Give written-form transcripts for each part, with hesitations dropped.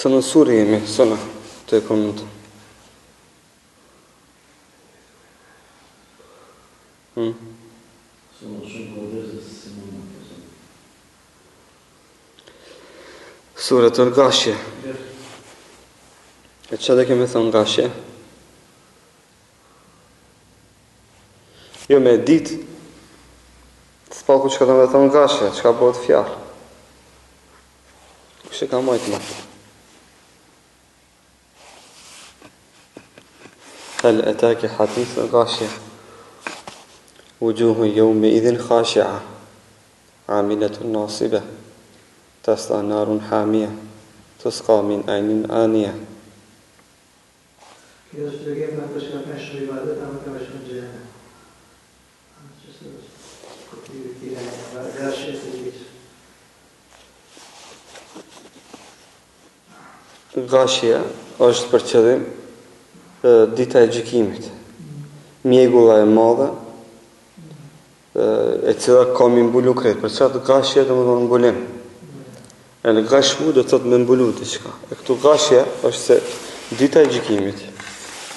Së në surë jemi, sëna, të e komendë. Surë të Al-Ghashje. E që dhe kemi thënë Ghashje? Jo me ditë, s'paku që ka të me thënë Ghashje, që ka bëhet fjarë. Kështë ka majtë më. هل أتاك حديث الغاشية وجوه يومئذ خاشعة عاملة ناصبة تصلى نار حامية تسقى من عين آنية. Ghashia është për qëllim dita e gjykimit, mjegulla e madhe, e cila ka me mbulu krejt. Për çfarë ghashia do të thonë mbulim? E në ghashu do të thotë me mbulu diçka. E këtu ghashia është se dita e gjykimit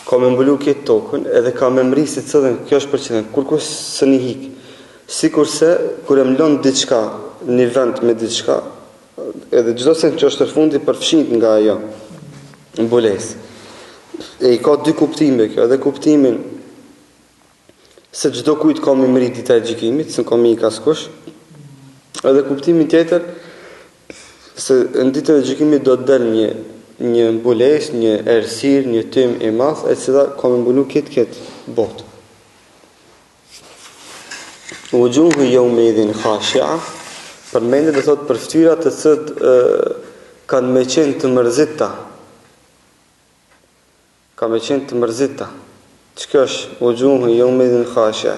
ka me mbulu këtë tokën edhe ka me mrisë cilën kjo është për qëllim. Kur kush së një hik, sikurse kur e mlon diçka në vend me diçka, edhe çdo sen që është në fundi përfshihet nga ajo mbulesë. E i ka dy kuptime kjo, edhe kuptimin se çdo kujt ka me mrit dita e gjykimit, se ka me i kaskush, edhe kuptimin tjetër se në ditën e gjykimit do të del një mbulesë, një errësirë, një tym i madh, e cila ka me mbulu këtë botë. Wujuhu yawmidhin khashi'a, përmendet do thotë për fytyrat të cilat kanë me qenë të mërzita. Ka me qenë të mërzita. Çka është wujuhu yawmidhin khashi'a?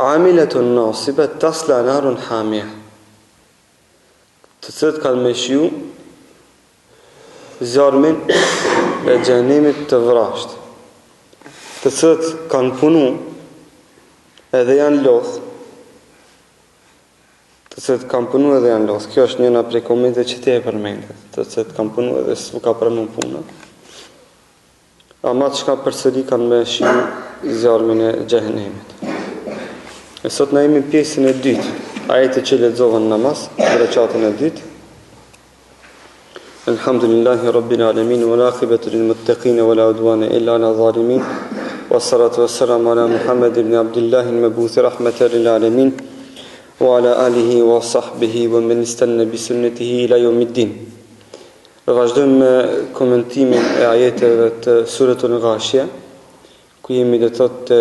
Amilatun nasiba tasla narun hamia. Të cilat kanë me shiu zjarmin e xhenemit të vrasht. Të cilat kanë punu edhe janë lodh. Të cilat kanë punu edhe janë lodh. Kjo është njëna prej komente që ti e përmendet. Të cilat kanë punu edhe s'u ka pranuar puna. Ama që ka përsëri kanë me shiu zjarmin e xhenemit. E sot na jemi pjesën e dytë, ajete që lexohen namaz, rekatën e dytë. Alhamdulillahi Rabbil Alamin, wal aqibatu lil muttaqin wala udwana illa ala zalimin. Wassalatu wassalamu ala Muhammad ibn Abdullah al-mab'uth rahmatan lil alamin wa ala alihi wa sahbihi wa man istanna bi sunnatihi ila yawmiddin. Vazhdojmë me komentimin e ajeteve të Suratul Ghashia, ku jemi do të thotë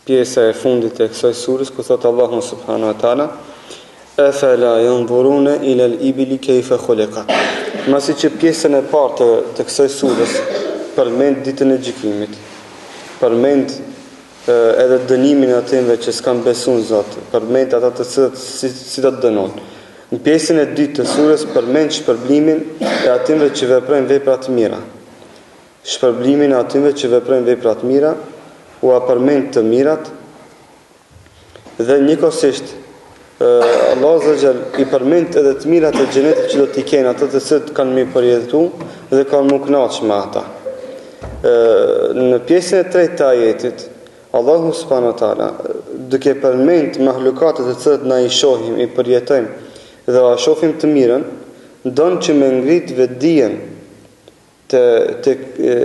pjesa e fundit e kësaj surës, ku thotë Allahu subhanahu wa taala: "Afala yanzuruna ila al-ibli kayfa khuliqat." Masi që pjesën e parë të kësaj surës përmend ditën e gjykimit, përmend edhe dënimin atyve që s'kan besuar Zot, përmend ata të cilët si do të dënojnë. Në pjesën e dytë të surës përmend shpërblimin e atyve që veprojnë vepra të mira. Shpërblimin e atyve që veprojnë vepra të mira, u përmend të mirat, dhe njëkohësisht Allah Azza wa Jall i përmend edhe të mirat e xhenetit që do t'i kenë ata të cilët kanë më përjetuar dhe kanë më kënaqur me ata. Në pjesën e tretë të ajetit, Allahu subhanahu wa taala, duke përmend mahlukatet të cilët na i shohim, i përjetojmë dhe a shohim të mirën, don që me ngrit vetdijen të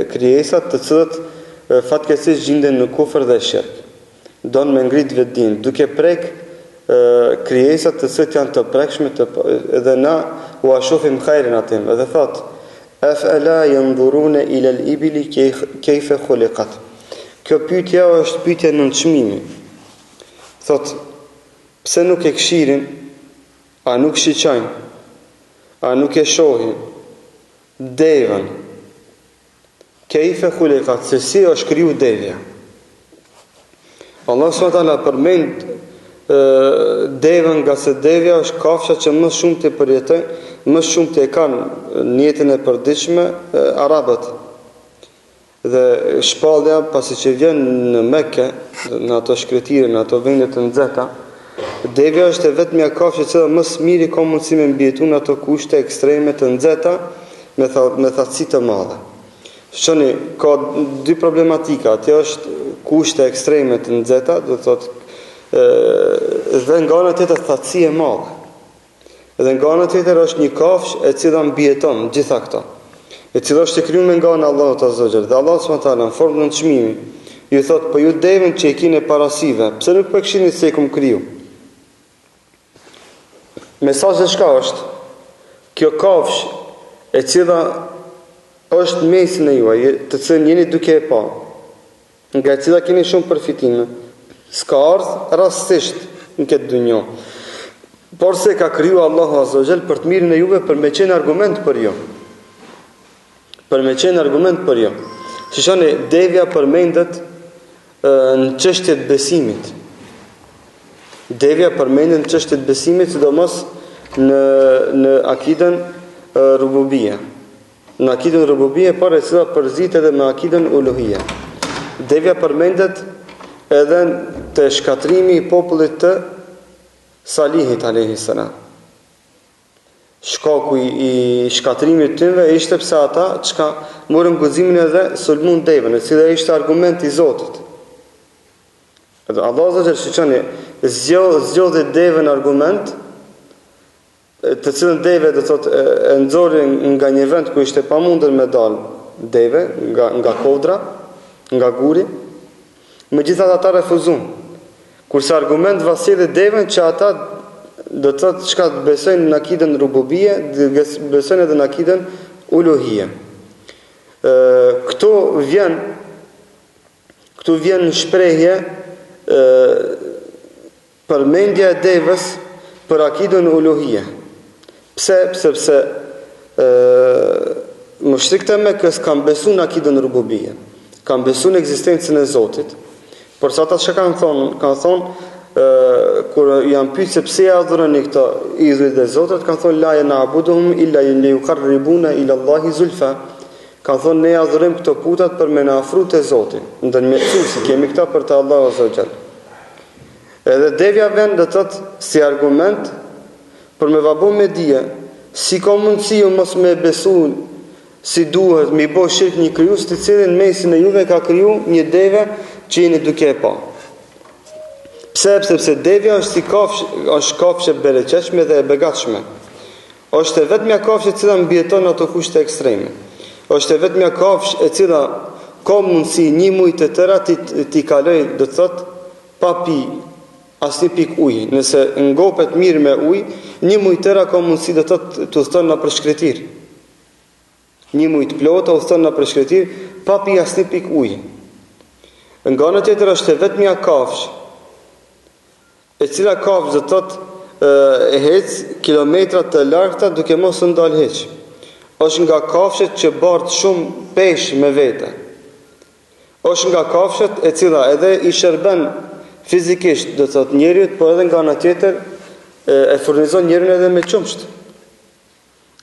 krijesat të cilët fatkeqësisht gjenden në kufër dhe shirk. Don me ngrit vetdijen duke prek krijesat të cilët janë të prekshme edhe na u a shohim hajrin aty. Dhe thot: "Afala yanzuruna ila al-ibli kayfa khuliqat." Kjo pyetje është pyetje nënçmimi. Thot: pse nuk e këshirin? A nuk shiqojnë? A nuk e shohin? Devën. Kejfe khuliqat, se si është kriju devja. Allah s.a. përmend devën nga se devja është kafsha që më shumë të përjetojnë, më shumë të e kanë në jetën e përditshme arabët. Dhe shpallja pasi që vjen në Mekke, në ato shkretire, në ato vendet të nxehta, Devja është e vetmja kafshë e cila më së miri ka mundësi me mbijetu në ato kushte ekstreme të nxehta me thatësi të madhe. Shoni, ka dy problematika. Atë është kushte ekstreme të nxehta, do të thotë dhe nga ana tjetër thatësi e madhe. Dhe nga ana tjetër është një kafshë e cila mbijeton gjitha këto. E cila është e krijuar nga ana Allahut Azza wa Jalla. Dhe Allahu subhanahu wa taala në formën e çmimi ju thotë po ju devën që e keni parasive, pse nuk po kishini se kum kriju? Mesazhi çka është? Kjo kafshë e cila është në mesin e juaj, të cilën jeni duke e pa, nga e cila keni shumë përfitime, s'ka ardhur rastësisht në këtë dunjë. Por se ka kriju Allahu Azza wa Jall për të mirën e juve, për me qenë argument për ju. Për me qenë argument për ju. Shishoni, devja përmendet në çështjet e besimit. Devja përmendet në çështjet e besimit, sidomos në akiden rububia. Në akiden rububia, por e cila përzit edhe me akiden uluhia. Devja përmendet edhe të shkatrimi i popullit të Salihit alayhi salam. Shkaku i shkatrimit të tyre ishte pse ata çka morën guximin edhe sulmun devën, e cila ishte argument i Zotit. Edhe Allahu Azza wa Jalla shikoni, zgjodhi devën argument, të cilën deve do thotë e nxori nga një vend ku ishte pamundur me dal deve nga kodra, nga guri. Megjithatë ata refuzuan. Kurse argument vasile devën që ata do të thotë çka besojnë në akiden rububie, besojnë edhe në akiden uluhie. Këtu vjen në shprehje përmendja e devës për akiden uluhie. Pse? Sepse mushrikët e Mekës kanë besuar në akiden rububie, kanë besuar në ekzistencën e Zotit. Por sa ata që kanë thonë, kur janë pyetur se pse ja adhuroni këto idhujt e Zotit, kanë thonë la na'buduhum illa liyuqarribuna ila Allahi zulfa. Kanë thonë ne adhurojmë këto putat për me na afru te Zoti, ndërmjetësuesi kemi këta për të Allahu Azza wa Jalla. Edhe devja vjen do të thotë si argument për me vabu me dije, si ka mundësi ju mos me besu si duhet, me i bo shirk një krijues të cilin mesin e juve ka kriju një deve që jeni duke e pa. Pse? Sepse devja është si kafshë e bereqeshme dhe e begatshme. Është e vetmja kafshë e cila mbijeton ato kushte ekstreme. Është e vetmja kafshë e cila ka mundësi një muaj të tëra ti kaloj, do të thotë, pa pi asnjë pikë uji. Nëse ngopet mirë me ujë, një muaj tëra ka mundësi do të thotë të udhton në përshkretir. Një muaj të plotë udhton në përshkretir pa pi asnjë pikë uji. Nga ana tjetër është e vetmja kafshë e cila kafshë do të thotë e hec kilometra të largëta duke mos u ndal hiç. Është nga kafshët që bart shumë peshë me vete. Është nga kafshët e cila edhe i shërben fizikisht, do të thotë njeriu, por edhe nga ana tjetër e furnizon njeriu edhe me qumsht.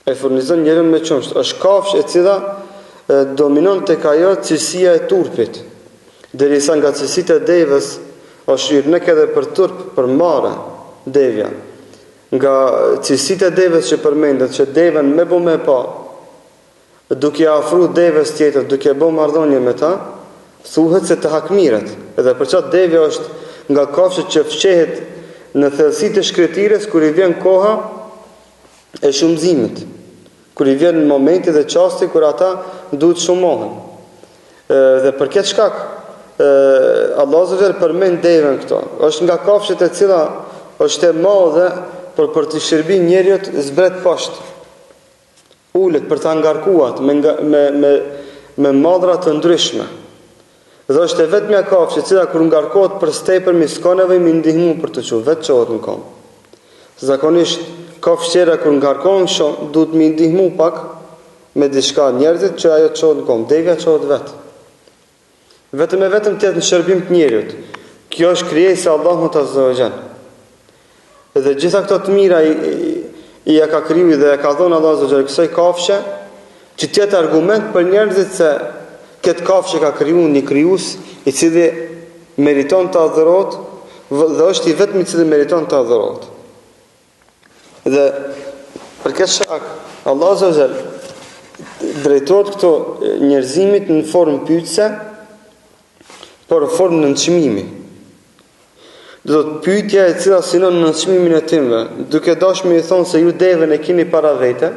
Është kafshë e cila dominon tek ajo cilësia e turpit. Derisa nga cilësitë e devës është hyrnek edhe për turp, për mare, devja. Nga cilësitë e devës që përmendet, që devën me bo me pa, duke afru devës tjetër, duke bo marrëdhënie me ta, thuhet se të hakmiret. Edhe për çat devja është nga kafshët që fshehet në thellësitë e shkretires kur i vjen koha e shumëzimit, kur i vjen momenti dhe çasti kur ata duhet shumohen. Dhe për këtë shkak Allahu Azza wa Jalla përmend devën këto. Është nga kafshët e cila është e madhe për të shërbim njeriu zbret poshtë. Ulet për ta ngarkuar me madhra të ndryshme. Dhe është e vetmja kafshë e cila kur ngarkohet për stepër mi s'ka nevojë mi ndihmu për të çuar, vetë çohet në kom. Zakonisht kafshëra kur ngarkohen shumë duhet mi ndihmu pak me diçka njerëzit që ajo çohet në kom. Devja çohet vetë. Vetëm të jetë në shërbim të njeriut. Kjo është krijesa e Allahut Azza wa Jalla. Dhe gjitha këto të mira i ka kriju dhe ka dhënë Allahu Azza wa Jalla kësaj kafshë që të jetë argument për njerëzit se këtë kafshë ka krijuar një krijues i cili meriton të adhurohet, dhe është i vetmi i cili meriton të adhurohet. Dhe për këtë shkak Allah azza wa jall drejtohet këto njerëzimit në formë pyetëse, por në formë nënçmimi. Do të pyetja e cila synon nënçmimin e tyre, duke dashur i thonë se ju devën e keni para vete,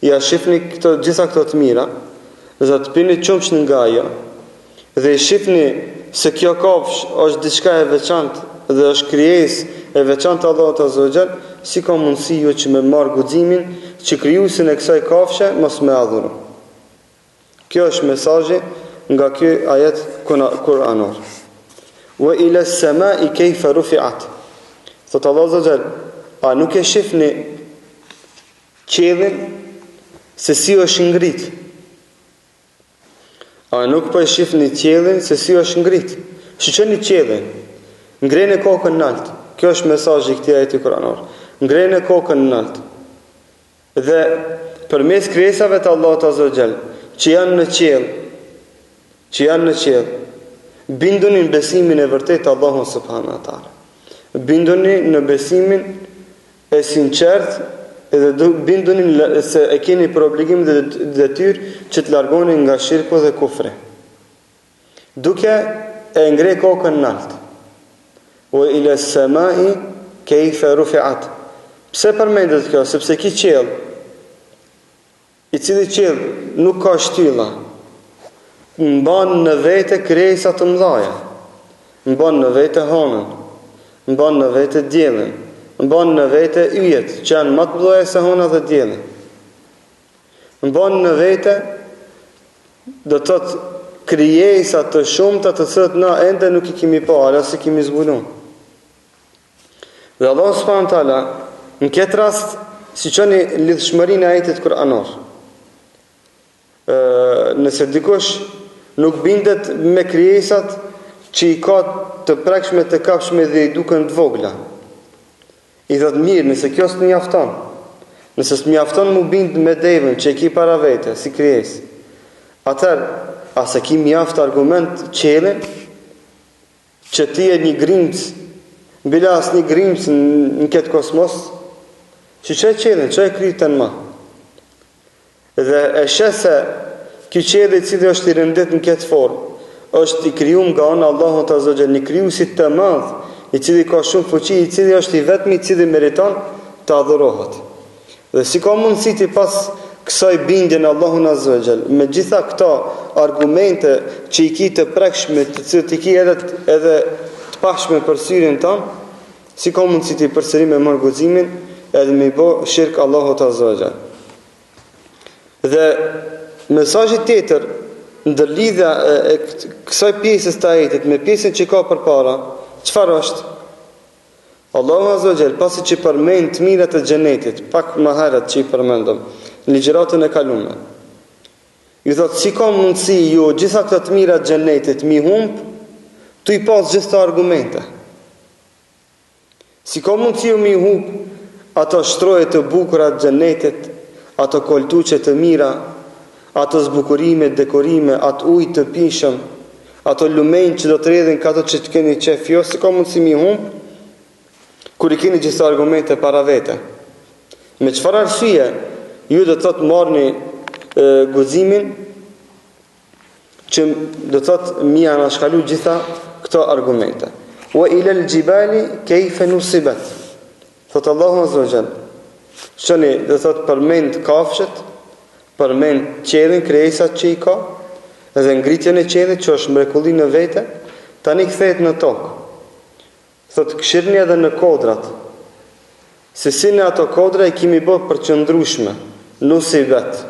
ja shihni gjitha këto të mira, dhe të pini qumsh nga ajo, dhe i shihni se kjo kafsh është diçka e veçantë dhe është krijesë e veçantë Allahut azza wa jall, si ka mundësi ju që me marrë guximin që krijuesin e kësaj kafshe mos me adhuru. Kjo është mesazhi nga ky ajet kuranor. Wa ila as-sama'i kayfa rufi'at. Thot Allah azza wa jall, a nuk e shihni qiellin se si është ngrit? A nuk po e shihni qiellin se si është ngrit? Shiqeni qiellin, ngrene kokën lart. Kjo është mesazhi i këtij ajeti kuranor. Ngrene kokën lart. Dhe përmes krijesave të Allahut azza wa jall, që janë në qiell, binduni në besimin e vërtetë të Allahut subhanahu wa taala. Binduni në besimin e sinqert edhe binduni se e keni për obligim dhe detyrë që të largoni nga shirku dhe kufri. Duke e ngre kokën lart. Wa ila as-sama'i kayfa rufi'at. Pse përmendet kjo? Sepse ky qiell, i cili qiell nuk ka shtylla, mban në vete krijesa të mëdha. Mban në vete hënën, mban në vete diellin, mban në vete yjet, që janë më të mëdha se hëna dhe dielli. Mban në vete do të thotë krijesa të shumta të cilat na ende nuk i kemi parë, as i kemi zbuluar. Dhe Allah subhanahu wa taala në këtë rast siçoni lidhshmërinë e ajetit kuranor. Nëse dikush nuk bindet me krijesat që i ka të prekshme të kapshme dhe i duken të vogla, i thot mirë, nëse kjo s'të mjafton, nëse s'mjafton mu bind me devën që e ki para vete si krijesë, atëherë ase ki mjaft argument qiellin që ti e një grimc, bila as një grimc në këtë kosmos, që e qiellin, që e kryten ma. Dhe e shese ky qielli i cili është i rëndet në këtë formë, është i krijuar nga ana Allahut azza wa jall, një krijuesi të madh, i cili ka shumë fuqi, i cili është i vetmi i cili meriton të adhurohet. Dhe si ka mundësi ti pas kësaj bindje në Allahun azza wa jall, me gjitha këto argumente që i ki të prekshme, të cilët i ki edhe të pashme për syrin tonë, si ka mundësi ti përsëri me marrë guximin edhe me i bë shirk Allahut azza wa jall. Dhe mesazhi tjetër ndërlidhja e kësaj pjesës të ajetit me pjesën që ka përpara, çfarë është? Allahu azza wa jall pasi që përmend të mirat e xhenetit, pak më herët që i përmendëm në ligjëratën e kaluar. Ju thotë si ka mundësi ju gjitha këto të mira të xhenetit mi humb, tu i pas gjitha argumente. Si ka mundësi ju mi humb ato shtroje të bukura të xhenetit, ato koltuqe të mira, ato zbukurime, dekorime, ato ujë të pishëm, ato lumenj që do të rredhin ato që të keni qef, jo, si ka mundësi mi humb, kur i keni gjitha argumente para vete. Me çfarë arsye ju do të thotë marrni guximin që do të thotë mi anashkalu gjitha këto argumente. Wa ila al-jibali kayfa nusibat. Thot Allahu azza wa jall. Shoni do të thotë përmend kafshët, përmend qiellin, krijesat që i ka, edhe ngritjen e qiellit që është mrekulli në vete, tani kthehet në tokë. Thot këshirni edhe në kodrat. Se si në ato kodra i kemi bë përqëndrueshme, nusibat.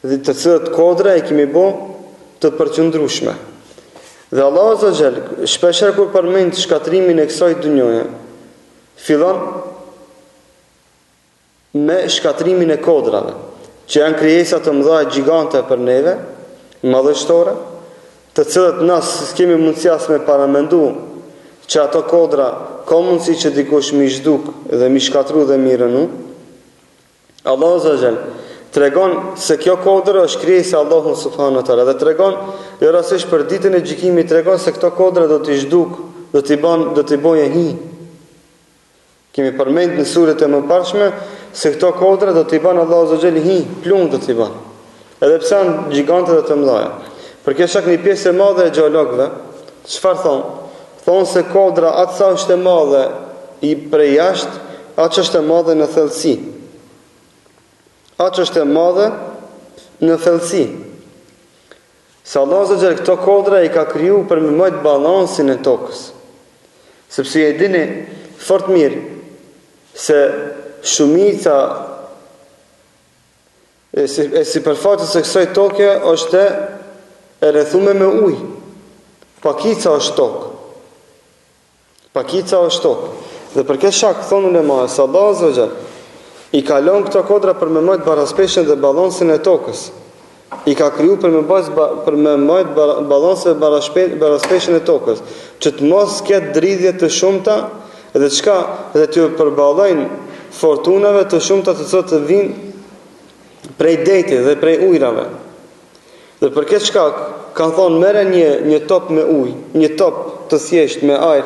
Dhe të cilët kodra i kemi bë të përqëndrueshme. Dhe Allahu azza wa jall shpeshherë kur përmend shkatrimin e kësaj dhunjoje, fillon me shkatrimin e kodrave, që janë krijesa të mëdha gjigante për neve, madhështore, të cilët na s'kemi mundësi as me paramendu që ato kodra ka mundësi që dikush mi zhduk dhe mi shkatru dhe mi rënu. Allahu azza wa jall tregon se kjo kodër është krijesa e Allahut subhanahu wa taala, dhe tregon jo rastësisht për ditën e gjykimit, tregon se këto kodra do të zhduk do t'i boje hi. Kemi përmend në suret e mëparshme se këto kodra do t'i ban Allahu Azza Jall hi, plumb do t'i ban. Edhe pse janë gjigante dhe të mëdha. Për kjo shkak një pjesë e madhe e gjeologëve, çfarë thonë? Thonë se kodra atë sa është e madhe i prej jashtë, atë që është e madhe në thellësi. Atë që është e madhe në thellësi. Se Allahu Azza Jall këto kodra i ka kriju për me mojt balansin e tokës. Sepse e dini fort mirë se shumica e sipërfaqes së kësaj toke është e rrethuar me ujë. Pakica është tokë. Pakica është tokë. Dhe për këtë shkak thonë ulemat se Allahu Azza Jall i ka lënë këto kodra për me mojt baraspeshën dhe balansin e tokës. I ka kriju për me mojt balansën dhe baraspeshën e tokës, që të mos ketë dridhje të shumta dhe çka dhe të përballojnë fortunave të shumta të cilat të vinë prej detit dhe prej ujrave. Dhe për këtë shkak kanë thonë merre një top me ujë, një top të thjesht me ajër,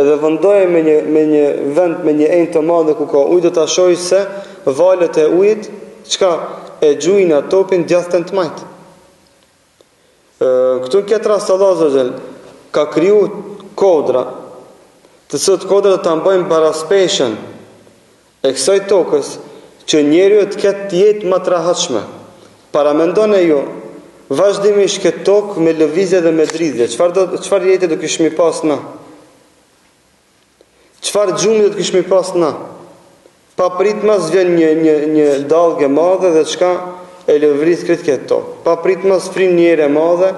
edhe vendoje me një vend me një enjë të madhe ku ka ujë, do ta shohësh se valët e ujit çka e gjujnë atë topin djathën të majtë. Këtu në këtë rast Allahu Azza Jall ka kriju kodra, të cilat kodra ta mbajnë baraspeshën e kësaj tokës, që njeriu të ketë jetë më të rahatshme. Para mendoni ju, vazhdimisht këtë tokë me lëvizje dhe me dridhje, çfarë jetë do kishmi pas na? Çfarë gjumi do të kishmi pas na? Pa pritmas vjen një dallgë e madhe dhe çka e lëvriz këtë tokë. Pa pritmas frin një erë e madhe,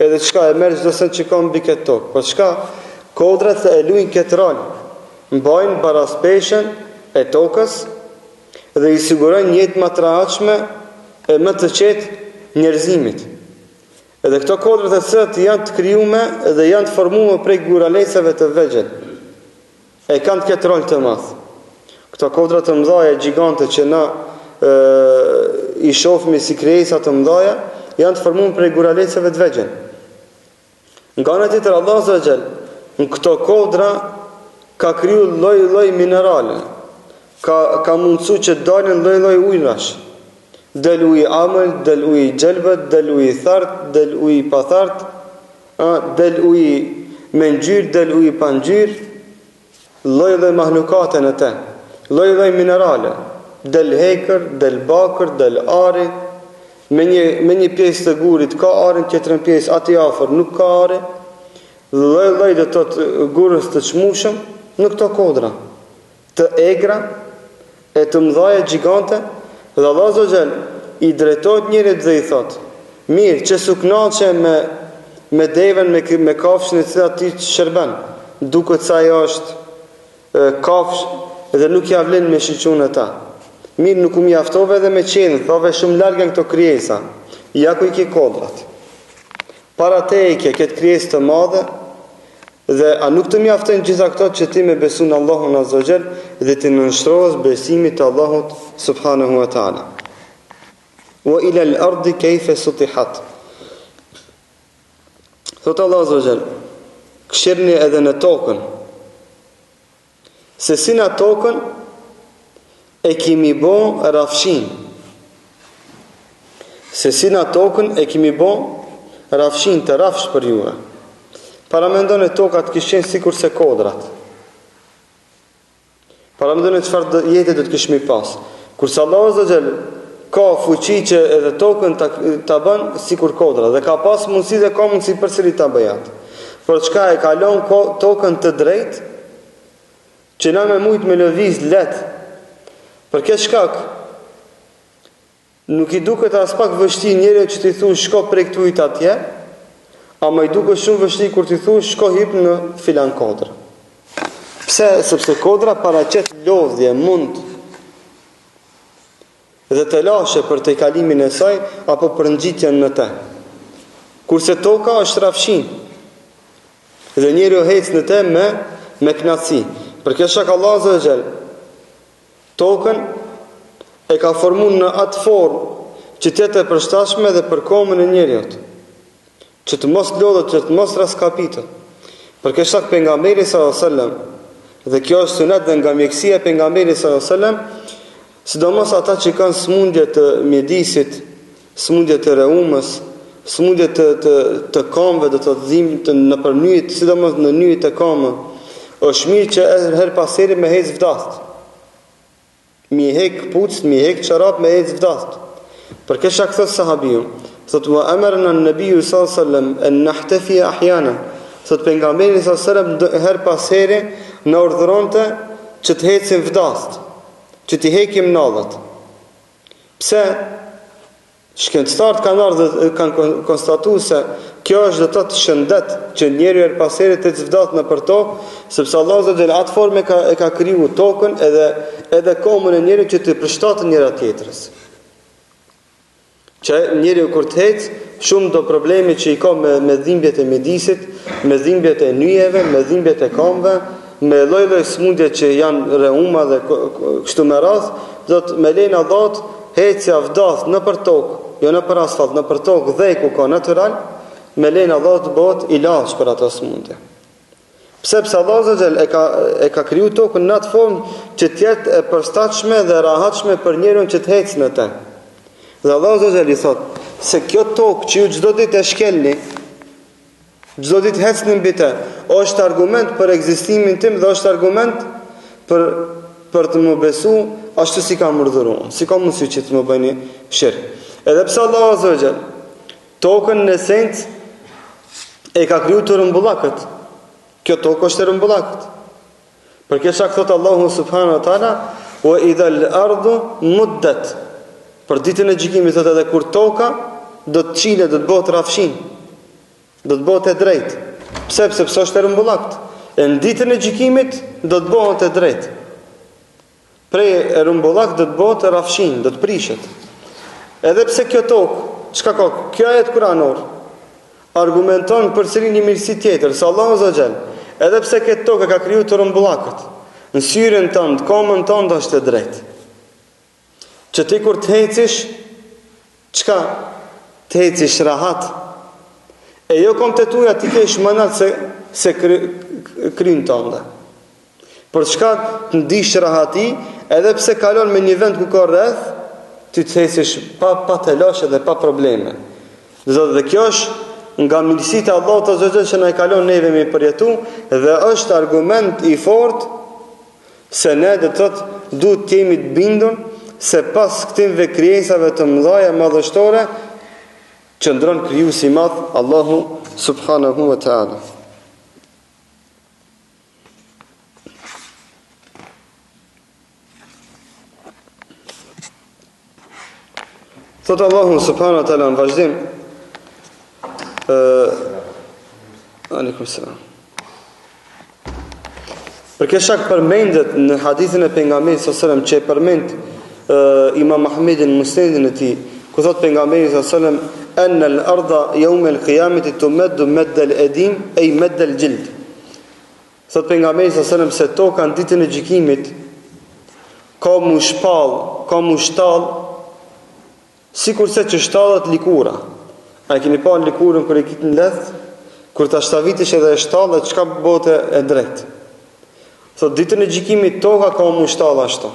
edhe çka e merr çdo sen që ka mbi këtë tokë. Po çka kodrat e luajnë këtë rol, mbajnë baraspeshën e tokës dhe i sigurojnë një jetë më të rahatshme e më të qetë njerëzimit. Edhe këto kodra të cilat janë të krijuar dhe janë të formuar prej guralesave të vegjël, e kanë këtë rol të madh. Këto kodra të mëdha gjigante që na i shohim si krijesa të mëdha, janë të formuar prej guralesave të vegjël. Nga ana tjetër Allahu Azza Jall në këto kodra ka kriju lloj minerale. Ka mundësu që dalin lloj ujrash. Del uji amël, del uji gjelbët, del uji thartë, del uji pa thartë, del uji me ngjyrë, del uji pa ngjyrë, lloj mahlukate në te, lloj minerale, del hekër, del bakër, del ari, me një pjesë të gurit ka arin, tjetrën pjesë aty afër nuk ka ari, lloj dhe të gurës të çmueshëm në këto kodra, të egra, e të mëdhaja gjigante, dhe Allahu Azza Jall i drejtohet njerit dhe i thot: mirë, që su kënaqe me devën, me kafshën e cila ti shërben, duket se ajo është kafshë dhe nuk ja vlen me shiqun e ta. Mirë, nuk u mjaftove edhe me qenë, thove shumë largë këto krijesa. Ja ku i ke kodrat. Para te i ke këtë krijesë të madhe, dhe a nuk të mjaftojnë gjitha këto që ti me besu në Allahun Azza Jall dhe ti nënshtrohesh besimit të Allahut subhanahu wa ta'ala. Wa ila al-ardi kayfa sutihat. Thot Allahu Azza Jall, këshirni edhe në tokën, se si në tokën e kemi bo rafshin. Se si në tokën e kemi bo rafshin, të rafsh për juve. Para mendoni tokat kishin sikur se kodrat. Para mendoni çfarë jetë do të kishmi pas. Kurse Allahu Azza Jall ka fuqi që edhe tokën ta bën sikur kodra dhe ka pas mundësi dhe ka mundësi përsëri ta bëj atë. Por çka e ka lënë tokën të drejtë që na me mujt me lëviz let. Për këtë shkak nuk i duket as pak vështirë njeriu që ti thush shko prej këtu i atje, ama i duket shumë vështirë kur ti thush shko hip në filan kodra. Pse? Sepse kodra paraqet lodhje, mund dhe të lashe për të kalimin e saj apo për ngjitjen në te. Kurse toka është rafshin dhe njeriu hec në te me knatësi. Për këtë shkak Allahu Azza Jall tokën e ka formuar në atë formë që të jetë e përshtatshme dhe për kohën e njeriut, që të mos lodhet, që të mos raskapitet. Për këtë shkak pejgamberi sallallahu alajhi wasallam, dhe kjo është sunet dhe nga mjekësia e pejgamberit sallallahu alajhi wasallam, sidomos ata që kanë smundje të mjedisit, smundje të reumës, smundje të kamëve, do të dhimbje në përnyjet, sidomos në nyjet e kamës, është mirë që her pas here me hec vdast. Mi hek puc, mi hek çorap me hec vdast. Për këtë shkak thot sahabiu, thot wa amarna an-nabiy sallallahu alajhi wasallam an nahtafi ahyana. Thot pejgamberi sallallahu alajhi wasallam her pas here na urdhëronte që të hecim vdast, që të hekim nallat. Pse? Shkencëtarët kanë konstatuar se kjo është do të thotë shëndet që njeriu her pas here të vdast në për tokë, sepse Allahu Azza wa atë formë e ka kriju tokën edhe komën e njeriu që të përshtatet njëra tjetrës. Që njeriu kur të hec, shumë do probleme që i ka me dhimbjet e mjedisit, me dhimbjet e nyjeve, me dhimbjet e këmbëve, me lloj-lloj smundje që janë reuma dhe kështu me radhë, do të me lenë Allahut hecja vdast në për tokë, jo në për asfalt, në për tokë dhe ku ka natyral, me lenë Allahut bëhet ilaç për ato smundje. Sepse Allahu e ka kriju tokën në atë formë që të jetë e përshtatshme dhe rahatshme për njeriu që të ecë në të. Dhe Allahu i thotë se kjo tokë që ju çdo ditë e shkelni, çdo ditë hecni mbi të, është argument për ekzistimin tim dhe është argument për të më besu ashtu si kam urdhëruar, si kam mësuar që të më bëni shirk. Edhe pse Allahu Azza wa Jall tokën në esencë e ka krijuar të rrumbullakët. Kjo tokë është e rrumbullakët. Për këtë shkak thot Allahu subhanahu wa taala wa idha al-ardu muddat. Për ditën e gjykimit thotë edhe kur toka do të çile, do të bëhet rrafshin, do të bëhet e drejtë. Pse? Sepse është e rrumbullakt. E në ditën e gjykimit do të bëhet e drejtë. Prej e rrumbullakt do të bëhet rrafshin, do të prishet. Edhe pse kjo tokë, çka ka? Kjo ajet kuranor argumenton përsëri një mirësi tjetër, se Allahu Azza wa Jall, edhe pse kjo tokë ka krijuar të rrumbullakët, në syrin tënd, komën tënd është e drejtë. Që ti kur të hecish, çka? Të hecish rahat. E jo kom të tuja ti kesh mënat se kryin tënde. Për çka të ndish rahati, edhe pse kalon me një vend ku ka rreth, ti të hecish pa të lashe dhe pa probleme. Dhe kjo është nga mirësitë e Allahut Azza wa Jall që na e kalon neve me përjetu, dhe është argument i fortë se ne do të thotë duhet të jemi të bindur se pas këtyre krijesave të mëdha madhështore qëndron krijuesi i madh Allahu subhanahu wa taala. Thot Allahu subhanahu wa taala në vazhdim aleikum selam. Për këtë shak përmendet në hadithin e pejgamberit sallallahu alajhi wasallam që përmend Imam Ahmedin Musnedin e tij, ku thot pejgamberi sallallahu alajhi wasallam an al-ardha yawm al-qiyamati tumaddu madd al-adim ay madd al-jild. Thot pejgamberi sallallahu alajhi wasallam se toka në ditën e gjykimit ka mu shtall sikurse që shtallet likura. A keni pa likurën kur e kitin lehtë, kur ta shtavitesh edhe e shtallet, çka bëhet e drejtë. Thot ditën e gjykimit toka ka mu shtall ashtu.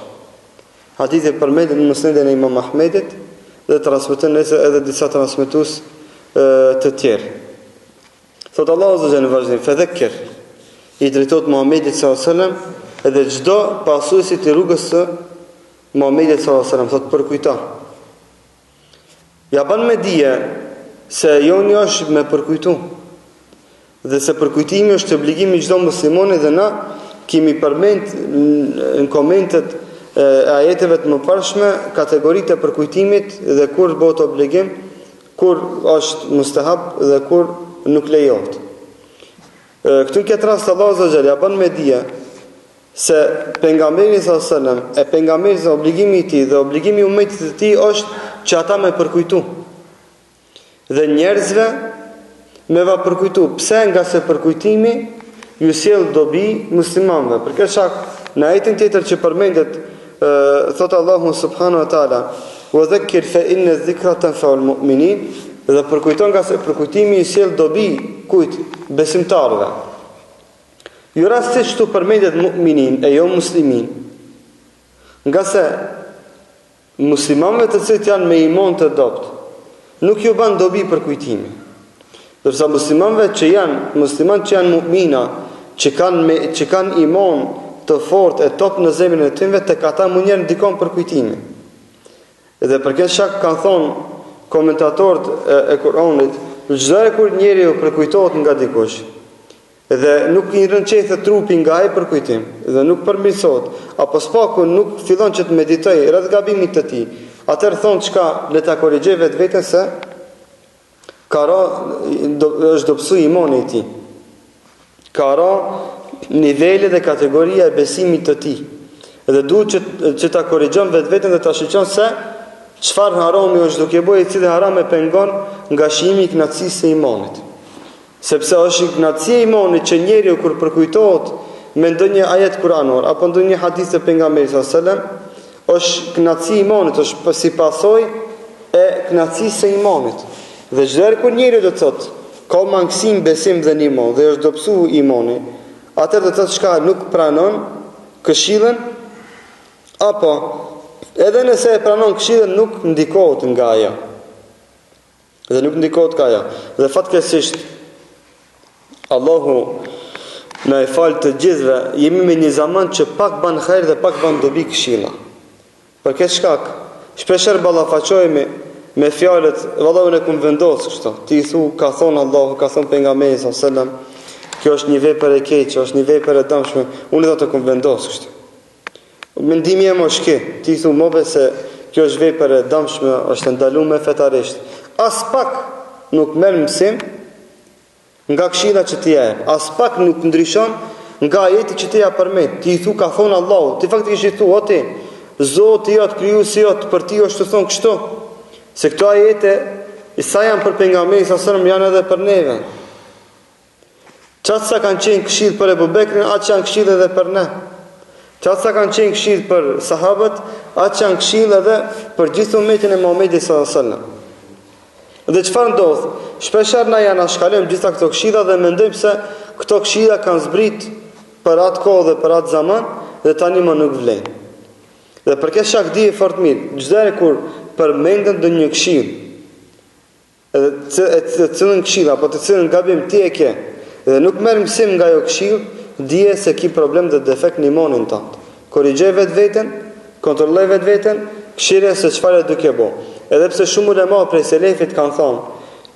Hadithi përmendet në Musnedin e Imam Ahmedit dhe transmeton edhe disa transmetues të tjerë. Thot Allahu Azza wa Jalla në vazhdim, "Fadhakkir", i drejtohet Muhamedit sallallahu alaihi wasallam edhe çdo pasuesi të rrugës së Muhamedit sallallahu alaihi wasallam, thot përkujto. Ja bën me dije se joni është me përkujtu. Dhe se përkujtimi është obligimi çdo muslimani dhe na kemi përmend në komentet e ajeteve të mëparshme kategoritë e përkujtimit dhe kur bëhet obligim, kur është mustahab dhe kur nuk lejohet. Këtu në këtë rast Allahu Azza wa Jalla bën me dije se pejgamberi sallallahu alajhi wasallam e pejgamberi obligimi i tij dhe obligimi i ummetit të tij është që ata me përkujtu. Dhe njerëzve me va përkujtu. Pse? Nga se përkujtimi ju sjell dobi muslimanëve. Për këtë shkak në ajetin tjetër që përmendet thot Allahu subhanahu wa taala wa dhakkir fa inna dhikra tanfa'u al-mu'minin, dhe përkujton nga se përkujtimi i sjell dobi kujt? Besimtarëve. Ju rastisht këtu përmendet mu'minin e jo muslimin. Nga se muslimanëve të cilët janë me iman të dobët, nuk ju ban dobi për kujtime. Dërsa muslimanët që janë mu'mina, që kanë iman të fortë e top në zemrën e tyre, tek ata mund njerë ndikon për kujtime. Edhe për këtë shak kanë thonë komentatorët e Kuranit, çdo herë kur njeriu përkujtohet nga dikush, dhe nuk i rënqethë trupi nga ai për kujtim, dhe nuk përmirësohet, apo s'paku nuk fillon që të meditoj rreth gabimit të tij, atëherë thonë çka le ta korrigjoj vetveten se është dobësu imani i tij. Ka ra nivele dhe kategoria e besimit të tij. Dhe duhet që ta korrigjon vetveten dhe ta shqetëson se çfarë harami është duke bëjë, i cili haram e pengon nga shijimi i kënaqësisë së imanit. Sepse është kënaqësia e imanit që njeriu kur përkujtohet me ndonjë ajet kuranor apo ndonjë hadith të pejgamberit sallallahu alajhi wasallam, është kënaqësia e imanit, është si pasojë e kënaqësisë së imanit. Dhe çdo herë kur njeriu do të thotë ka mangësim besim dhe në iman dhe është dobësu imani, atëherë do të thotë çka nuk pranon këshillën, apo edhe nëse e pranon këshillën nuk ndikohet nga ajo. Dhe nuk ndikohet nga ajo. Dhe fatkeqësisht Allahu na e fal të gjithëve, jemi me një zaman që pak ban hajër dhe pak ban dobi këshilla. Për këtë shkak, shpeshherë ballafaqohemi me fjalët, vallahu ne kum vendos kështu. Ti i thu ka thon Allahu, ka thon pejgamberi sallallahu alajhi wasallam, kjo është një vepër e keqe, është një vepër e dëmshme. Unë do të kum vendos kështu. Mendimi jam është kë, ti thu move se kjo është vepër e dëmshme, është ndaluar fetarisht. As pak nuk merr mësim nga këshilla që ti jep, as pak nuk ndryshon nga ajeti që ti ja përmend. Ti i thu ka thon Allahu, ti faktikisht i thu o ti, Zoti jot, krijuesi jot, për ti është të thon kështu. Se këto ajete sa janë për pejgamberin sallallahu alajhi wasallam janë edhe për neve. Çfarë sa kanë qenë këshill për Abu Bekrin, atë janë këshill edhe për ne. Çfarë sa kanë qenë këshill për sahabët, atë janë këshill edhe për gjithë ummetin e Muhamedit sallallahu alajhi wasallam. Dhe çfarë ndodh? Shpeshherë na janë shkalojmë gjitha këto këshilla dhe mendojmë se këto këshilla kanë zbrit për atë kohë dhe për atë zaman dhe tani më nuk vlen. Dhe për këtë shak di fort mirë, çdo herë kur përmendën ndonjë këshill, edhe të cilën këshill apo të cilën gabim ti e ke, dhe nuk merr mësim nga ajo këshill, dije se ki problem dhe defekt në imanin tënd. Korrigjoj vetveten, kontrolloj vetveten, këshire se çfarë duke bë. Edhe pse shumë ulema prej selefit kanë thënë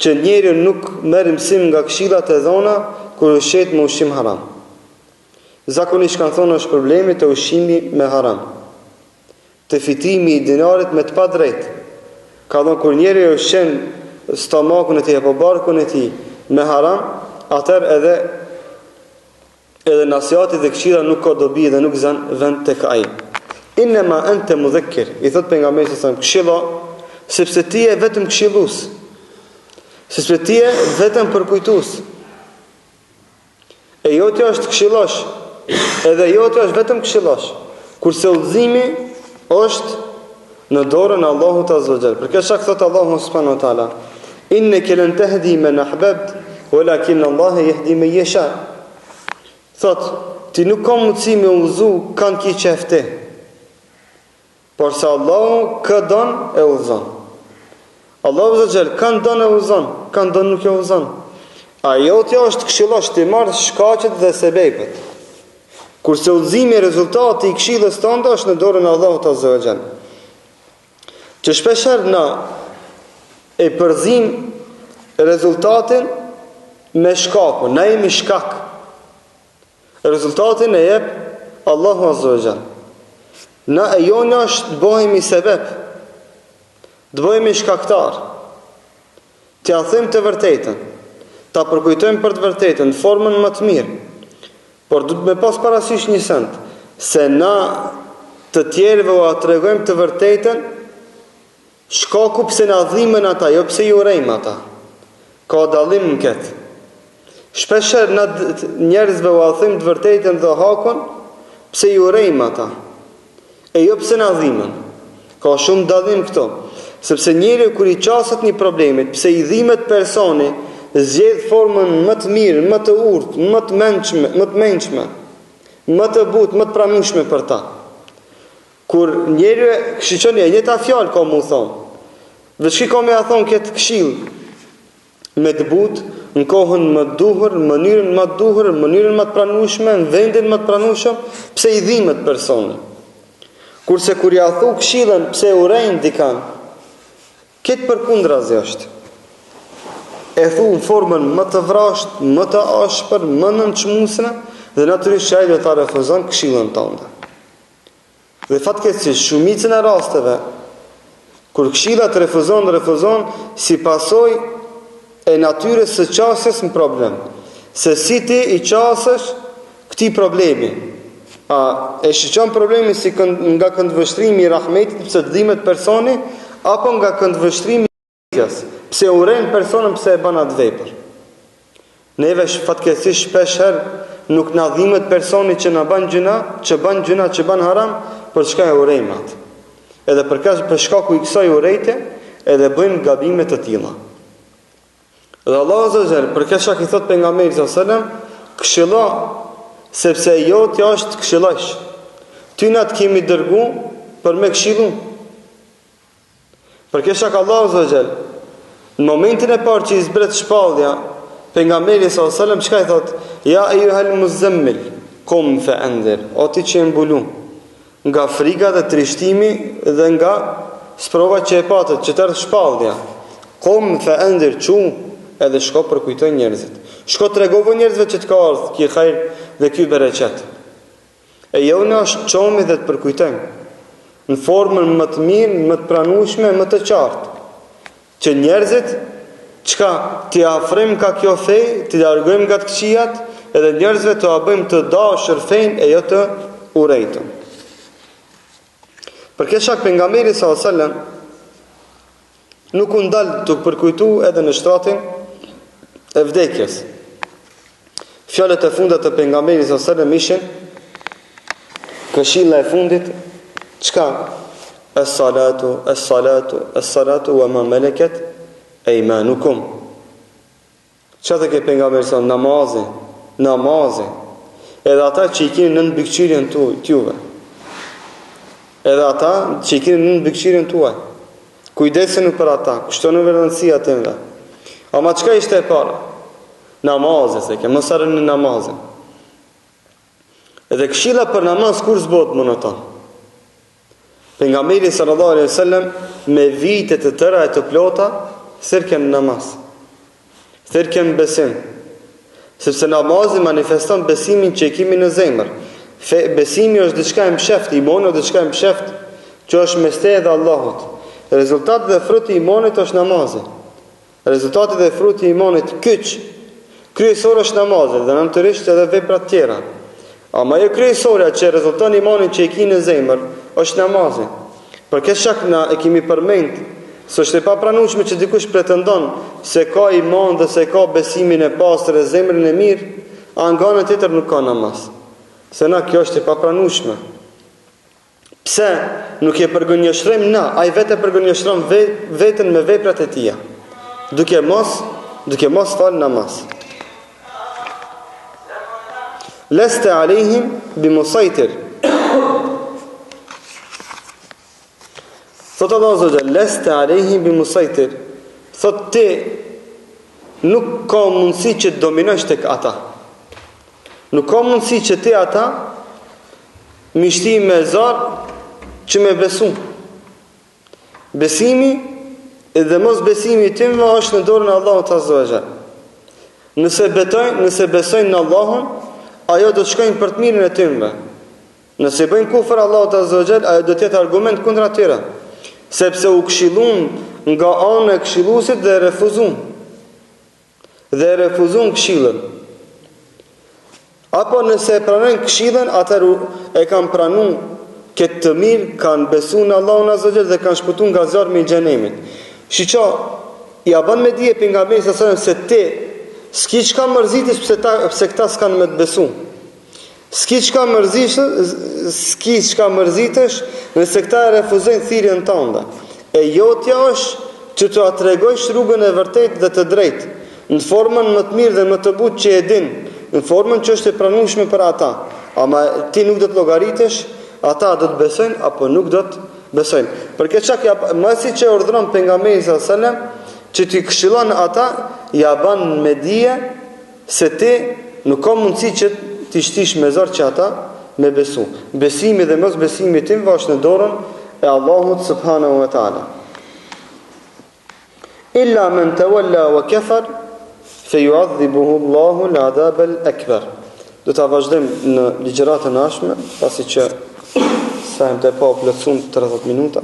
që njeriu nuk merr mësim nga këshillat e dhona kur ushqet me ushqim haram. Zakonisht kanë thënë është problemi të ushqimi me haram, të fitimi i dinarit me të padrejt. Ka dhënë kur njeriu ushqen stomakun e tij apo barkun e tij me haram, atëherë edhe nasihatit dhe këshilla nuk ka dobi dhe nuk zën vend tek ai. Inma anta mudhakkir, i thot pejgamberi sallallahu alajhi wasallam, këshilla, sepse ti je vetëm këshillues. Sepse ti je vetëm përkujtues. E jotja është këshillosh, edhe jotja është vetëm këshillosh. Kurse udhëzimi është në dorën e Allahut azza wa jall. Për këtë shak thot Allahu subhanahu wa taala, innaka lan tahdi man ahbabt, walakin Allah yahdi man yasha. Thot, ti nuk ka mundësi me udhëzu kanë ki qefti, por se Allahu kë don e udhëzon. Allahu azza wa jall kanë don e udhëzon, kanë don nuk e udhëzon. Ajo tja është këshillosh, ti marr shkaqet dhe sebepet. Kurse udhëzimi, rezultati i këshillës tënde është në dorën e Allahut azza wa jall. Që shpeshherë na e përzim rezultatin me shkakun, na jemi shkak. Rezultatin e jep Allahu azza wa jall. Na e jona është të bëhemi sebep, të bëhemi shkaktar, të ja them të vërtetën, ta përkujtojmë për të vërtetën në formën më të mirë. Por du të me pas parasysh një send, se na të tjerëve o tregojmë të vërtetën, shkaku pse na dhimbën ata, jo pse ju urrejmë ata. Ka dallim në këtë. Shpeshherë na njerëzve u them të vërtetën dhe hakun, pse ju urrejmë ata, e jo pse na dhimbën. Ka shumë dallim këto, sepse njeriu kur i qaset një problemit, pse i dhimbet personi zgjedh formën më të mirë, më të urtë, më të mençme, më të butë, më të pranueshme për ta. Kur njeriu shiqon e njëta fjalë ka mu thonë, dhe shiko me a thonë këtë këshill me të butë, në kohën më të duhur, në mënyrën më të duhur, në mënyrën më të pranueshme, në vendin më të pranueshëm, pse i dhimbet personi. Kurse kur ja thu këshillën pse urejnë dikan, këtë përkundrazi është. E thu në formën më të vrasht, më të ashpër, më nënçmuesne, dhe natyrisht ai do ta refuzon këshillën tënde. Dhe fatkeqësisht shumicën e rasteve kur këshilla të refuzon si pasojë e natyrës së qasjes në problem. Se si ti i qasësh këtij problemi. A e shqyqon problemi si nga këndvështrimi i rahmetit pse të dhimbet personi, apo nga këndvështrimi i qasjes, pse uren personin pse e bën atë vepër. Neve fatkeqësisht shpesh herë nuk na dhimbet personi që na bën gjuna, që bën haram, për çka e urejmë atë. Edhe për shkaku i kësaj urrejtje, edhe bëjmë gabime të tilla. Dhe Allah Azza wa Jall, për këtë shkak i thot pejgamberit sallallahu alajhi wasallam, këshillo sepse jotja është këshillosh. Ty na të kemi dërgu për me këshillu. Për këtë shkak Allah Azza wa Jall, në momentin e parë që i zbret shpallja, pejgamberi sallallahu alajhi wasallam çka i thot? Ja ayyuhal muzammil, qum fa'anzir. O ti që e mbulu nga frika dhe trishtimi dhe nga sprova që e patët, që tërë shpallja. Qum fa'anzir, edhe shko përkujtoj njerëzit. Shko tregovo njerëzve që të ka ardhur ky hajr dhe ky bereqet. E jo në është çomi dhe të përkujtojmë në formën më të mirë, më të pranueshme, më të qartë. Që njerëzit çka t'i afrojmë ka kjo fe, t'i largojmë nga të këqijat, edhe njerëzve të bëjmë të dashur fen e jo të urrejtur. Për këtë shkak pejgamberi sallallahu alajhi wasallam nuk u ndal të përkujtu edhe në shtratin e vdekjes. Fjalët e fundit të pejgamberit sallallahu alajhi wasallam ishin këshilla e fundit, çka? Es-salatu wa ma malakat aymanukum. Çfarë ke pejgamberi sallallahu namazi. Edhe ata që i keni nën mbikëqyrjen tuaj. Edhe ata që i keni nën mbikëqyrjen tuaj. Kujdeseni për ata, kushtoni rëndësi atëve. Ama çka ishte e para? Namazi, se ke mos harroni namazin. Edhe këshilla për namaz kur zbot monoton. Pejgamberi sallallahu alaihi wasallam me vite të tëra e të plota thërken namaz. Thërken besim. Sepse namazi manifeston besimin që e kemi në zemër. Besimi është diçka e msheft, imani është diçka e msheft, që është mes teje dhe Allahut. Rezultati dhe fruti i imanit është namazi. Rezultati dhe fruti i imanit kryesor është namazi, dhe natyrisht edhe veprat tjera. Ama jo kryesorja që rezulton imanin që e ki në zemër, është namazi. Për këtë shkak na e kemi përmend, s'është e papranueshme që dikush pretendon se ka iman dhe se ka besimin e pastër e zemrën e mirë, a nga ana tjetër nuk ka namaz. Se na kjo është e papranueshme. Pse nuk e përgënjeshtërojmë na, ai vetë përgënjeshtron veten me veprat e tija, duke mos fal namaz. Leste alehim bimusaitir. Thot Allah Azza leste alehim bimusaitir. Thot ti nuk ka mundësi që të dominosh tek ata. Nuk ka mundësi që ti ata mishti me zar që me besu. Besimi edhe mos besimi tim është në dorën e Allahut Azza wa Jall. Nëse besojnë në Allahun, ajo do të shkojnë për të mirën e tyre. Nëse bëjnë kufër Allahut Azza wa Jall, ajo do të jetë argument kundër atyre, sepse u këshillun nga ana e këshilluesit dhe refuzun këshillën. Apo nëse e pranojnë këshillën, atëherë e kanë pranuar këtë të mirë, kanë besuar në Allahun Azza wa Jall dhe kanë shpëtuar nga zjarmi i xhenemit. Shiqo, ja bën me dije pejgamberi sallallahu alajhi wasallam se ti s'ki çka mërzitesh pse këta s'kan me të besu. S'ki çka mërzitesh nëse këta e refuzojnë thirrjen tënde. E jotja është që t'u tregojsh rrugën e vërtetë dhe të drejtë, në formën më të mirë dhe më të butë që e din, në formën që është e pranueshme për ata. Ama ti nuk do të llogaritesh, ata do të besojnë apo nuk do të besojnë. Për këtë çka masi që urdhëron pejgamberi sallallahu alajhi wasallam që ti këshillon ata, ja bën me dije se ti nuk ka mundësi që ti shtish me zor që ata me besu. Besimi dhe mos besimi tim është në dorën e Allahut subhanahu wa taala. Illa man tawalla wa kafar feyu'adhibuhu Allahu al-'adhab al-akbar. Do ta vazhdojmë në ligjëratën e ardhshme, pasi që sa më të pa plotësuar 30 minuta.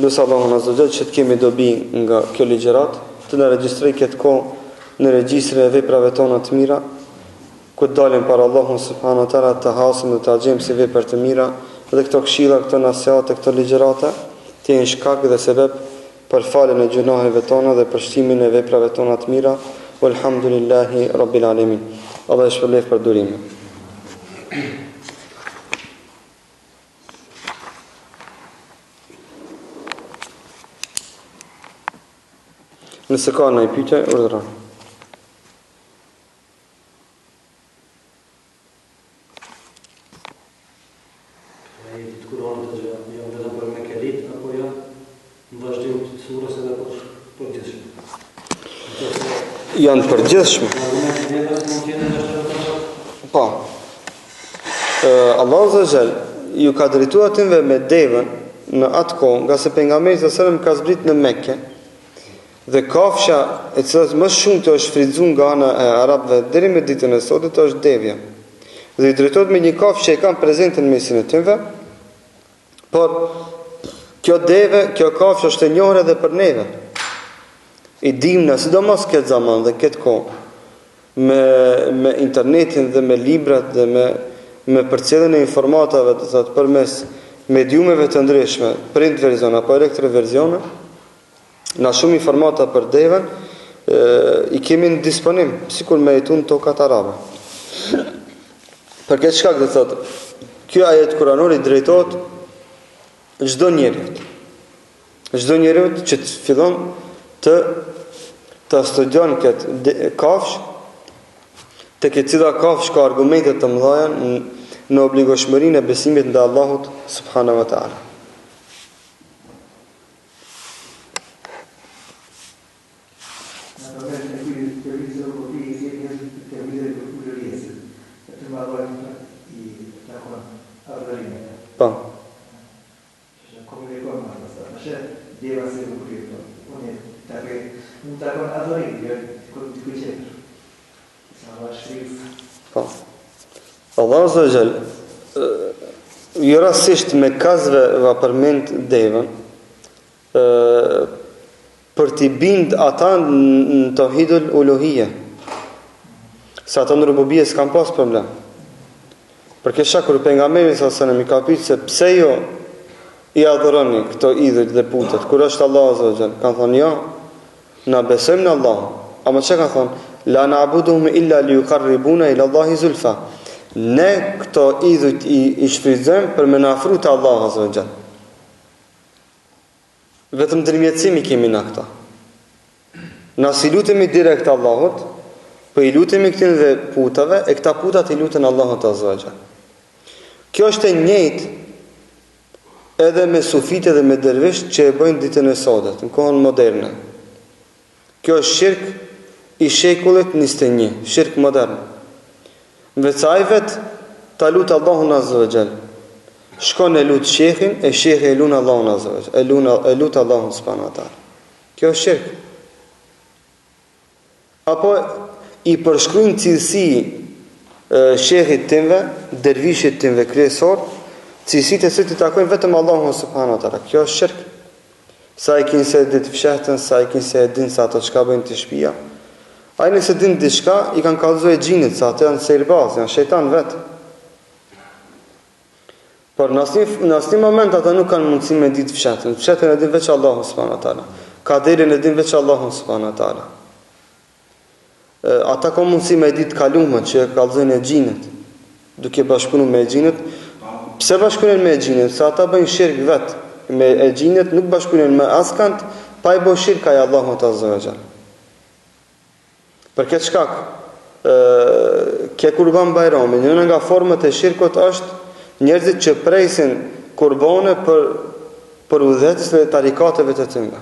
Lutë Allahun azza wa jall që të kemi dobi nga kjo ligjërat, të na regjistroj këtë kohë në regjistrin e veprave tona të mira, ku dalim para Allahut subhanahu wa taala të hasim dhe të gjejmë si vepra të mira, dhe këto këshilla, këto nasihat, këto ligjërata të jenë shkak dhe sebeb për faljen e gjunaheve tona dhe për shtimin e veprave tona të mira. Walhamdulillahi rabbil alamin. Allah e shpëlef për durime. Nëse ka ndonjë pyetje, urdhëroni. Janë përgjithshme. Po. Allahu azza wa jall ju ka drejtuar atyve me devën në atë kohë, nga se pejgamberi sallallahu alajhi wasallam ka zbrit në Mekë. Dhe kafsha e cila më shumë të është fryzuar nga ana e arabëve deri në ditën e sotme është devja. Dhe i drejtohet me një kafshë që e kanë prezente në mesin e tyre. Por kjo deve, kjo kafshë është e njohur edhe për neve. I dim në sidomos këtë zaman dhe këtë kohë me internetin dhe me librat dhe me përcjelljen e informatave të thotë përmes mediumeve të ndryshme, print version apo elektro versione, na shumë informata për devën i kemi në disponim, sikur me jetun tokat arabe. Për këtë shkak do thotë, ky ajet kuranor i drejtohet çdo njeriu. Çdo njeriu që të fillon të studion këtë kafsh, të këtë cila kafsh ka argumentet të mëdha në obligoshmërinë e besimit ndaj Allahut subhanahu wa taala. Po. Allah azza wa jall jo rastisht me kazve va përmend devën për t'i bind ata në tauhidul uluhiyya, se ata në rububie s'kan pas problem. Për këtë shkak kur pejgamberi sallallahu alajhi wasallam i ka pyetur se pse jo i adhuroni këto idhujt dhe putet, kur është Allah azza wa jall, kanë thonë jo, na besojmë në Allah. Ama çka kanë thonë? La na'buduhum illa liyuqarribuna ila Allahi zulfa. Ne këto idhujt i shfrytëzojmë për me na afru te Allahu azza wa jall. Vetëm ndërmjetësimi kemi na këta. Na si lutemi direkt Allahut, po i lutemi këtyre dhe putave, e këta putat i luten Allahut azza wa jall. Kjo është e njëjtë edhe me sufite dhe me dervish që e bëjnë ditën e sotme, në kohën moderne. Kjo është shirk i shekullit 21, shirk modern. Veçaj vet ta lut Allahun azza wa jall. Shkon e lut shekhin, e shekhi e lut Allahun azza wa jall, e lut Allahun subhanahu wa taala. Kjo është shirk. Apo i përshkruajnë cilësi shehit timve, dervishit timve kryesor, cilësitë se ti takojnë vetëm Allahun subhanahu wa taala. Kjo është shirk. Sa i kinë se ditë fshehtën, sa i kinë se din sa ato çka bëjnë të shtëpia. Ai nëse din diçka, i kanë kallëzuar xhinit, sa ato janë serbaz, janë shejtan vet. Por në asnjë moment ata nuk kanë mundësi me ditë fshehtën. Fshehtën e din veç Allahu subhanahu wa taala. Kaderin e din veç Allahu subhanahu wa taala. Ata kanë mundësi me ditë kalumën që kallëzojnë xhinit, duke bashkuar me xhinit. Pse bashkuaren me xhinit? Sa ata bëjnë shirk vet. Me e xhinit nuk bashkuaren me askant, pa i bërë shirk ai Allahut azza wa jall. Për këtë shkak, ke kurban bajrami, njëna nga format e shirkut është njerëzit që presin kurbane për udhëheqësve dhe tarikateve të tyre.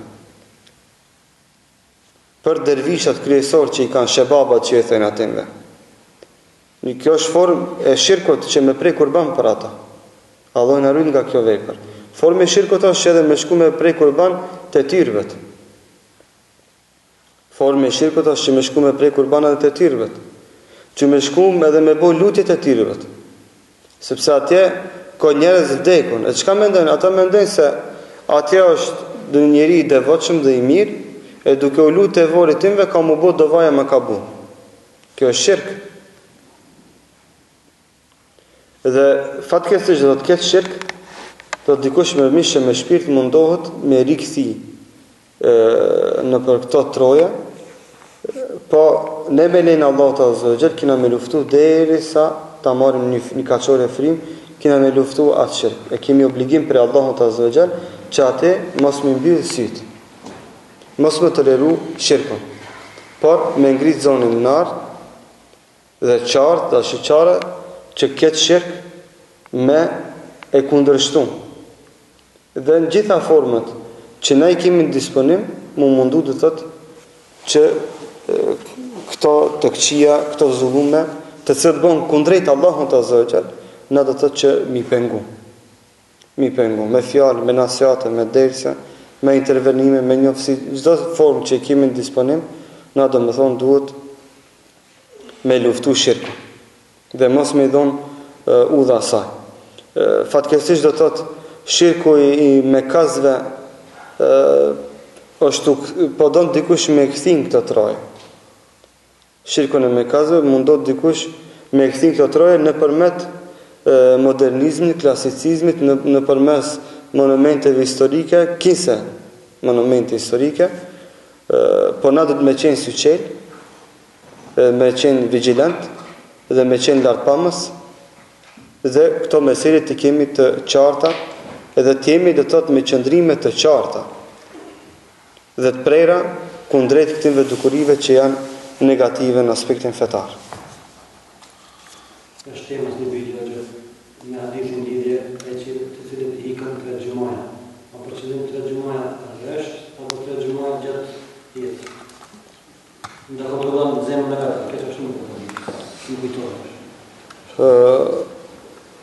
Për dervishat kryesor që i kanë shebabat që i thënë atyre. Kjo është formë e shirkut që me prej kurban për ata. Allah na ruaj nga kjo vepër. Forma e shirkut është edhe me shku me prej kurban të tyrëvet. Forma e shirkut është që me shku me prej kurban edhe të tyrëvet. Që me shku edhe me bo lutjet e tyrëvet. Sepse atje ka njerëz vdekun. E çka mendojnë? Ata mendojnë se atje është dhe njeri i devotshëm dhe i mirë, e duke u lutë te vorit timve ka mu bo dovaja me ka bu. Kjo është shirk. Dhe fatkeqësisht do të ketë shirk, do të dikush me mishë me shpirt mundohet me rikthi në për këto troje, po ne me lejnë Allah të azhëgjel kina me luftu derisa ta marim një kaqore frim, kina me luftu atë shirk. E kemi obligim për Allah të azhëgjel që ate mos me mbyllë sytë, mos me toleru shirkun, por me ngrit zonën në nartë dhe qartë dhe shqare që këtë shirk me e kundërshtu. Dhe në gjitha format që ne i kemi në disponim, mu mundu dhe thëtë që këto të këqia, këto zullume, të cëtë bënë kundrejt Allahun të azhëgjel, në dhe thëtë që mi pengu. Mi pengu, me fjallë, me nasiate, me derse, me intervenime, me njofësi, çdo formë që i kemi në disponim, na do me thonë duhet me luftu shirkun dhe mos me i dhonë udha saj. Fatkeqësisht do të thotë shirku i mekazve është po don dikush me kthin këtë troje. Shirkun e mekazve mundot dikush me kthin këtë troje nëpërmjet modernizmit, klasicizmit, nëpërmes monumenteve historike, kise monumente historike, po na do të me qenë syqel, me qenë vigilant dhe me qenë lartpamës, dhe këto meselit të kemi të qarta, edhe të jemi dhe tëtë me qëndrime të qarta, dhe të prera kundrejt këtive dukurive që janë negative në aspektin fetar. Është temës një video që me hadithin lidhje e që të cilët i kanë të gjëmaja. A për qëllim të gjëmaja rresht, apo të gjëmaja gjatë jetë. Ndë kontrolon në zemë në vetë, këtë është shumë kujtojnë.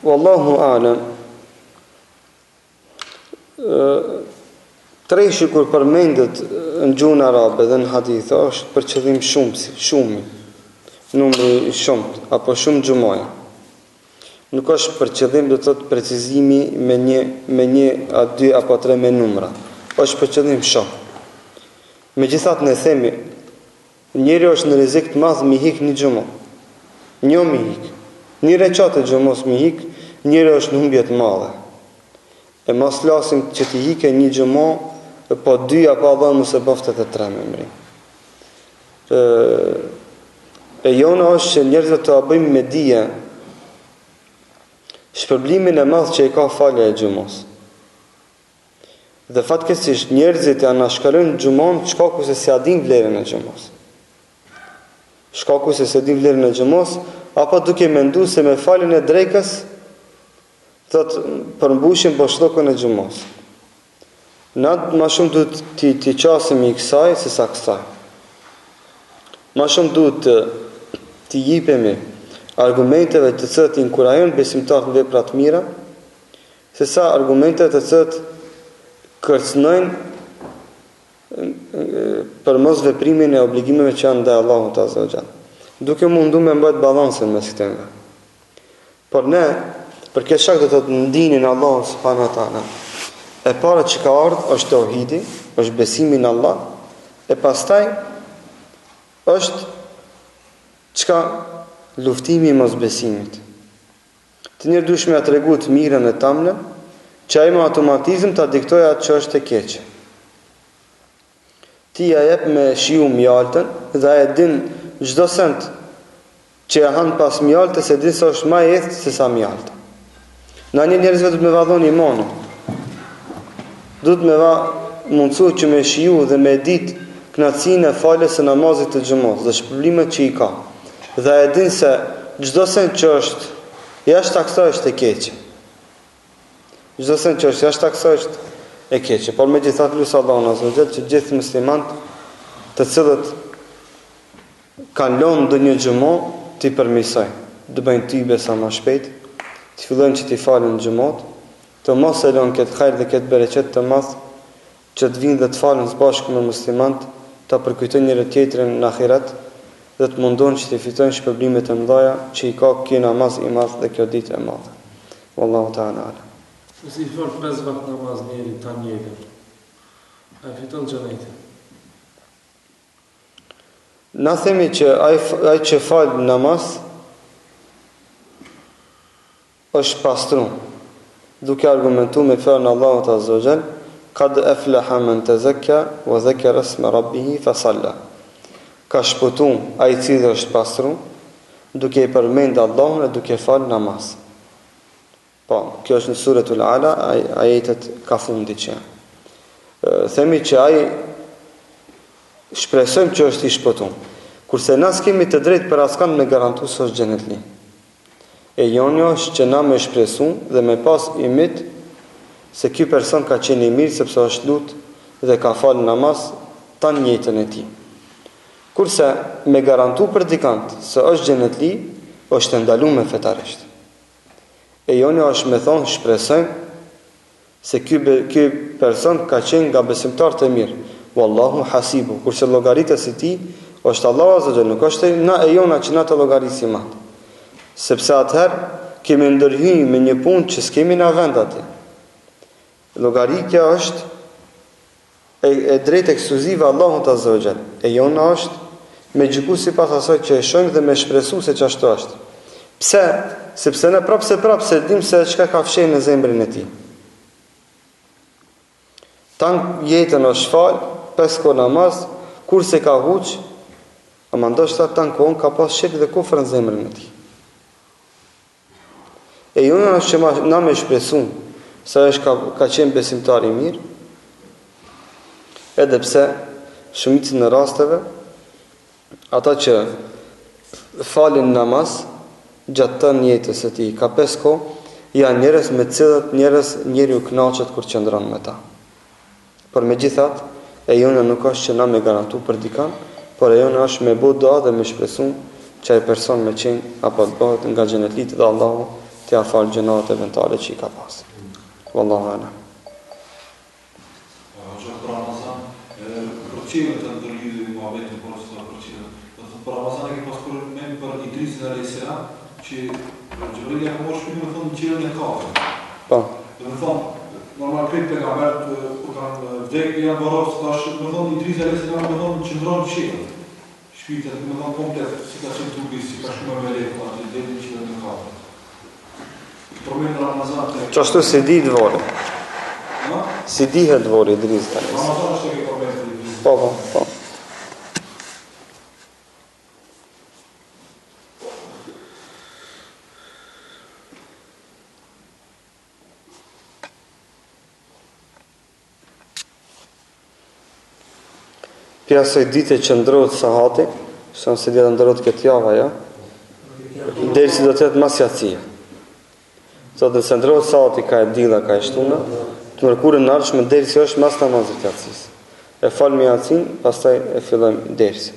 Wallahu alem, treshi kur përmendet në gjuhën arabe dhe në hadith është për qëllim shumë, numri shumë, apo shumë gjumaja. Nuk është për qëllim do të thotë precizimi me një a dy apo tre me numra. Është për qëllim shumë. Megjithatë ne themi, njeri është në rrezik të madh mi hik një gjumë. Një mi hik. Një recat e gjumos mi hik, njeri është në humbje të madhe. E mos lasim që ti hike një gjumë, po dy apo Allah mos e bëftë edhe tre me mri. E jona është që njerëzve të bëjmë me dije shpërblimin e madh që i ka falja e gjumos. Dhe fatkeqësisht njerëzit janë anashkalojnë gjumon shkaku se si a din vlerën e gjumos. Shkaku se si din vlerën e gjumos, apo duke mendu se me faljen e drekës thot përmbushin boshllokun e gjumos. Na më shumë duhet t'i qasim i kësaj se sa kësaj. Më shumë duhet t'i jipemi argumenteve të cilat i inkurajojnë besimtarët në vepra të mira, se sa argumenteve të cilat kërcënojnë për mos veprimin e obligimeve që janë ndaj Allahut azza wa jalla. Duke mundu me mbajt balansën mes këtyre. Por ne, për këtë shkak do të ndinin Allahun subhanahu wa taala. E para që ka ardhur është tauhidi, është besimi në Allah, e pastaj është çka luftimi i mosbesimit. Të njërë dush me a tregu të mirën e tamnën, që ai me automatizëm ta diktoj atë që është e keqe. Ti ja jep me shiu mjaltën dhe e din çdo sent që e han pas mjaltës, e din se është më e ethtë se sa mjalta. Na një njerëzve duhet me vadhon imanin. Duhet me mundësu që me shiu dhe me dit kënaqësinë e faljes së namazit të xhamos dhe shpërblimet që i ka. Dhe e din se çdo sen që është jashtë kësaj është e keqe. Çdo sen që është jashtë kësaj është e keqe. Por megjithatë lutem Allahun azza wa jall që gjithë muslimanët të cilët kanë lënë ndonjë xhamo ti përmirësojnë. Të bëjnë tybe sa më shpejt, të fillojnë që t'i falen xhamot, të mos e lënë këtë hajër dhe këtë bereqet të madh që të vinë dhe të falen së bashku me muslimanët, ta përkujtojnë njëri tjetrin në ahiret dhe të mundohen që të fitojnë shpërblimet e mëdha që i ka ky namaz i madh dhe kjo ditë e madhe. Wallahu ta'ala ala. Nëse i fal 5 vakt namaz njëri tan jetën, ai fiton xhenetin. Na themi që ai që fal namaz është pastrum, duke argumentuar me fjalën e Allahut azza wa jall, qad aflaha man tazakka wa dhakara isma rabbih fa salla. Ka shpëtuar ai i cili është pastrum, duke i përmendur Allahun e duke fal namaz. Po, kjo është në suratul Ala, ajetet ka fundi që. Themi që ai shpresojmë që është i shpëtuar. Kurse na s'kemi të drejtë për askan me garantu se është xhenetli. E jonja është që na me shpresu dhe me pas imit se ky person ka qenë i mirë sepse është lut dhe ka falë namaz tan jetën e tij. Kurse me garantu për dikant se është xhenetli, është ndaluar fetarisht. E jonja është me thonë shpresojmë se ky person ka qenë nga besimtarët e mirë. Wallahu hasibu, kurse llogaritës e tij është Allahu azza wa jalla, nuk është na e jona që na të llogarisim atë. Sepse atëherë kemi ndërhyrë me një punë që s'kemi na vend atë. Llogaritja është e drejtë ekskluzive Allahut azza wa jalla. E jona është me gjyku sipas asaj që e shohim dhe me shpresu se ç'ashtu është. Pse? Sepse ne prapë se dim se çka ka fshehur në zemrën e tij. Tan jetën është fal, 5 kohë namaz, kurse ka huq, ama ndoshta tan kohën ka pas shirk dhe kufër në zemrën e tij. E jona është që na me shpresu se është ka qenë besimtar i mirë, edhe pse shumicën e rasteve ata që falin namaz gjatë të jetës së tij, ka 5 kohë, janë njerëz me të cilët njeriu kënaqet kur qëndron me ta. Por megjithatë, e jona nuk është që na me garantu për dikan, por e jona është me bëu dua dhe me shpresu që ai person me qenë apo të bëhet nga xhenetlit dhe Allahu t'ia fal gjunat eventuale që i ka pas. Wallahu a'lam. Përqime të ndërlidhë i muhabetin për ose të përqime. Për Ramazan e ke pas përmen për Idrisin a.s. që Gjëbrili ka morë shpimi me thonë në qelën e kafën. Po. Dhe me thonë, normal këtë për nga mërë ku kanë vdekë janë varosë, tash me thonë Idrisi a.s. me thonë në qëndronë në qelën. Shpitet, me thonë komplet, si ka qenë trupi, si ka shumë me lejtë, atë i dhejtë në qelën e kafën. Përmen Ramazan të... Qashtu si di dvore. Si dihet dvore Idris tani. Ramazan është të ke përmen të Idris. Po. Pjasoj dite që ndrohet sahati, shënë se djetë ndrohet këtë java, ja? Deri si do të jetë mas jatësia. Sot dhe se ndrohet sahati ka e dila, ka e shtuna, të mërkurën në arshme deri si është mas namazit jatësis. E falmi jatësin, pastaj e fillojmë derisi.